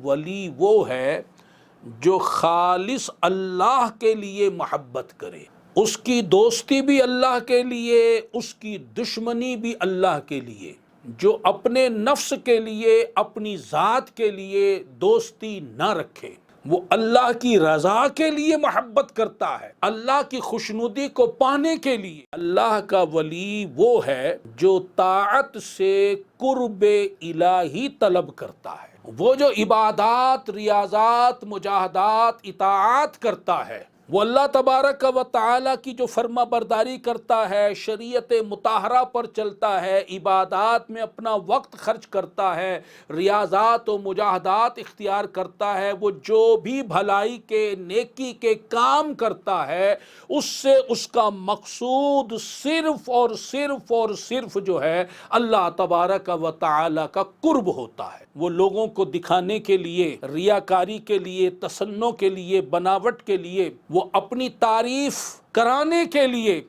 ولی وہ ہے جو خالص اللہ کے لیے محبت کرے، اس کی دوستی بھی اللہ کے لیے، اس کی دشمنی بھی اللہ کے لیے، جو اپنے نفس کے لیے، اپنی ذات کے لیے دوستی نہ رکھے، وہ اللہ کی رضا کے لیے محبت کرتا ہے، اللہ کی خوشنودی کو پانے کے لیے۔ اللہ کا ولی وہ ہے جو طاعت سے قرب الہی طلب کرتا ہے، وہ جو عبادات، ریاضات، مجاہدات، اطاعات کرتا ہے، وہ اللہ تبارک و تعالی کی جو فرما برداری کرتا ہے، شریعت مطہرہ پر چلتا ہے، عبادات میں اپنا وقت خرچ کرتا ہے، ریاضات و مجاہدات اختیار کرتا ہے، وہ جو بھی بھلائی کے، نیکی کے کام کرتا ہے، اس سے اس کا مقصود صرف اور صرف اور صرف جو ہے اللہ تبارک و تعالی کا قرب ہوتا ہے۔ وہ لوگوں کو دکھانے کے لیے، ریاکاری کے لیے، تصنع کے لیے، بناوٹ کے لیے، وہ اپنی تعریف کرانے کے لیے،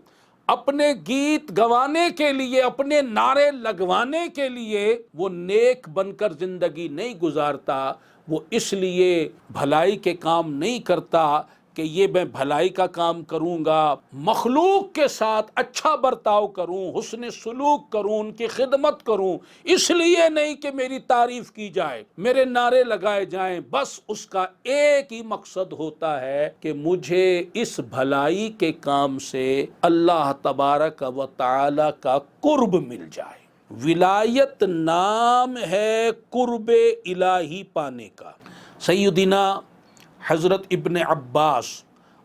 اپنے گیت گوانے کے لیے، اپنے نعرے لگوانے کے لیے وہ نیک بن کر زندگی نہیں گزارتا، وہ اس لیے بھلائی کے کام نہیں کرتا کہ یہ میں بھلائی کا کام کروں گا، مخلوق کے ساتھ اچھا برتاؤ کروں، حسن سلوک کروں، ان کی خدمت کروں، اس لیے نہیں کہ میری تعریف کی جائے، میرے نعرے لگائے جائیں، بس اس کا ایک ہی مقصد ہوتا ہے کہ مجھے اس بھلائی کے کام سے اللہ تبارک و تعالی کا قرب مل جائے۔ ولایت نام ہے قرب الہی پانے کا۔ سیدنا حضرت ابن عباس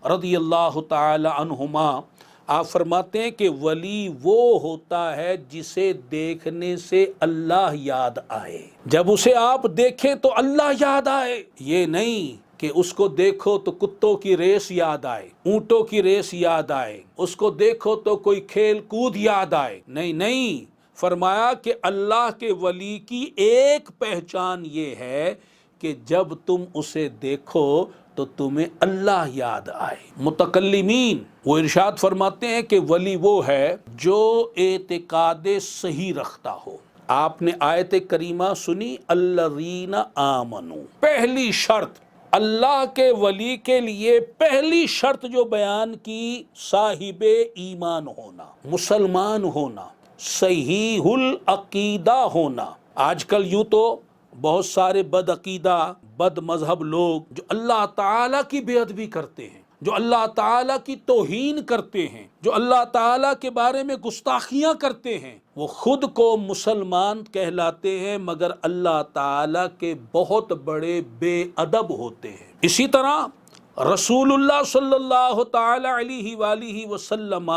رضی اللہ تعالی عنہما آپ فرماتے ہیں کہ ولی وہ ہوتا ہے جسے دیکھنے سے اللہ یاد آئے، جب اسے آپ دیکھیں تو اللہ یاد آئے، یہ نہیں کہ اس کو دیکھو تو کتوں کی ریس یاد آئے، اونٹوں کی ریس یاد آئے، اس کو دیکھو تو کوئی کھیل کود یاد آئے، نہیں، فرمایا کہ اللہ کے ولی کی ایک پہچان یہ ہے کہ جب تم اسے دیکھو تو تمہیں اللہ یاد آئے۔ متکلمین وہ ارشاد فرماتے ہیں کہ ولی وہ ہے جو اعتقاد صحیح رکھتا ہو۔ آپ نے آیت کریمہ سنی، الذین آمنوا، پہلی شرط اللہ کے ولی کے لیے، پہلی شرط جو بیان کی، صاحب ایمان ہونا، مسلمان ہونا، صحیح العقیدہ ہونا۔ آج کل یوں تو بہت سارے بد عقیدہ، بد مذہب لوگ جو اللہ تعالیٰ کی بے ادبی کرتے ہیں، جو اللہ تعالیٰ کی توہین کرتے ہیں، جو اللہ تعالیٰ کے بارے میں گستاخیاں کرتے ہیں، وہ خود کو مسلمان کہلاتے ہیں مگر اللہ تعالیٰ کے بہت بڑے بے ادب ہوتے ہیں۔ اسی طرح رسول اللہ صلی اللہ تعالی علیہ وآلہ وسلم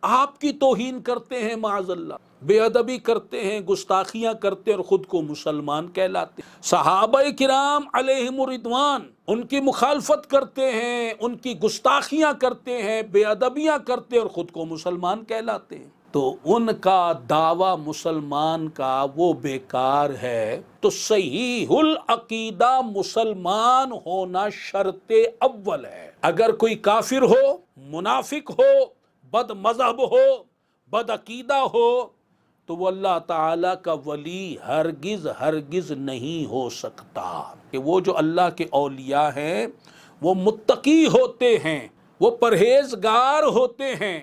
آپ کی توہین کرتے ہیں، معاذ اللہ، بے ادبی کرتے ہیں، گستاخیاں کرتے ہیں اور خود کو مسلمان کہلاتے ہیں۔ صحابہ کرام علیہم الرضوان ان کی مخالفت کرتے ہیں، ان کی گستاخیاں کرتے ہیں، بے ادبیاں کرتے ہیں اور خود کو مسلمان کہلاتے ہیں، تو ان کا دعویٰ مسلمان کا وہ بیکار ہے۔ تو صحیح العقیدہ مسلمان ہونا شرط اول ہے۔ اگر کوئی کافر ہو، منافق ہو، بد مذہب ہو، بد عقیدہ ہو، تو وہ اللہ تعالیٰ کا ولی ہرگز نہیں ہو سکتا۔ کہ وہ جو اللہ کے اولیاء ہیں وہ متقی ہوتے ہیں، وہ پرہیزگار ہوتے ہیں،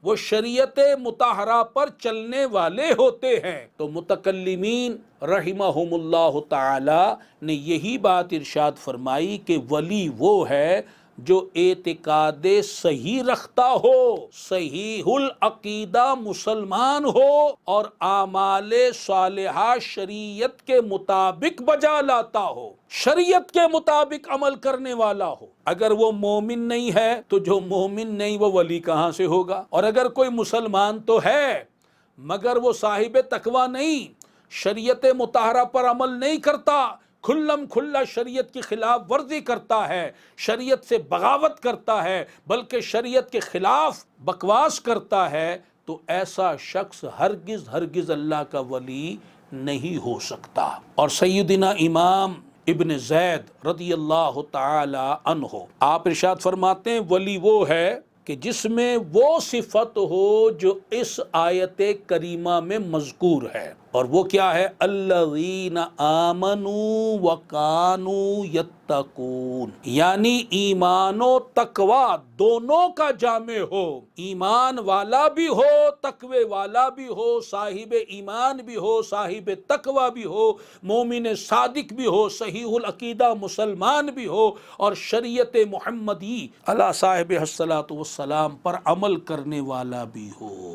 وہ شریعت مطہرہ پر چلنے والے ہوتے ہیں۔ تو متکلمین رحمہم اللہ تعالی نے یہی بات ارشاد فرمائی کہ ولی وہ ہے جو اعتقاد صحیح رکھتا ہو، صحیح العقیدہ مسلمان ہو اور اعمال صالحہ شریعت کے مطابق بجا لاتا ہو، شریعت کے مطابق عمل کرنے والا ہو۔ اگر وہ مومن نہیں ہے تو جو مومن نہیں وہ ولی کہاں سے ہوگا؟ اور اگر کوئی مسلمان تو ہے مگر وہ صاحب تقوی نہیں، شریعت مطہرہ پر عمل نہیں کرتا، کھلم کھلا شریعت کی خلاف ورزی کرتا ہے، شریعت سے بغاوت کرتا ہے، بلکہ شریعت کے خلاف بکواس کرتا ہے، تو ایسا شخص ہرگز اللہ کا ولی نہیں ہو سکتا۔ اور سیدنا امام ابن زید رضی اللہ تعالی عنہ آپ ارشاد فرماتے ہیں ولی وہ ہے کہ جس میں وہ صفت ہو جو اس آیت کریمہ میں مذکور ہے، اور وہ کیا ہے؟ الذین آمنوا وکانوا یتقون، یعنی ایمان و تقوی دونوں کا جامع ہو، ایمان والا بھی ہو، تقوی والا بھی ہو، صاحب ایمان بھی ہو، صاحب تقوی بھی ہو، مومن صادق بھی ہو، صحیح العقیدہ مسلمان بھی ہو، اور شریعت محمدی علی صاحب الصلاۃ والسلام پر عمل کرنے والا بھی ہو۔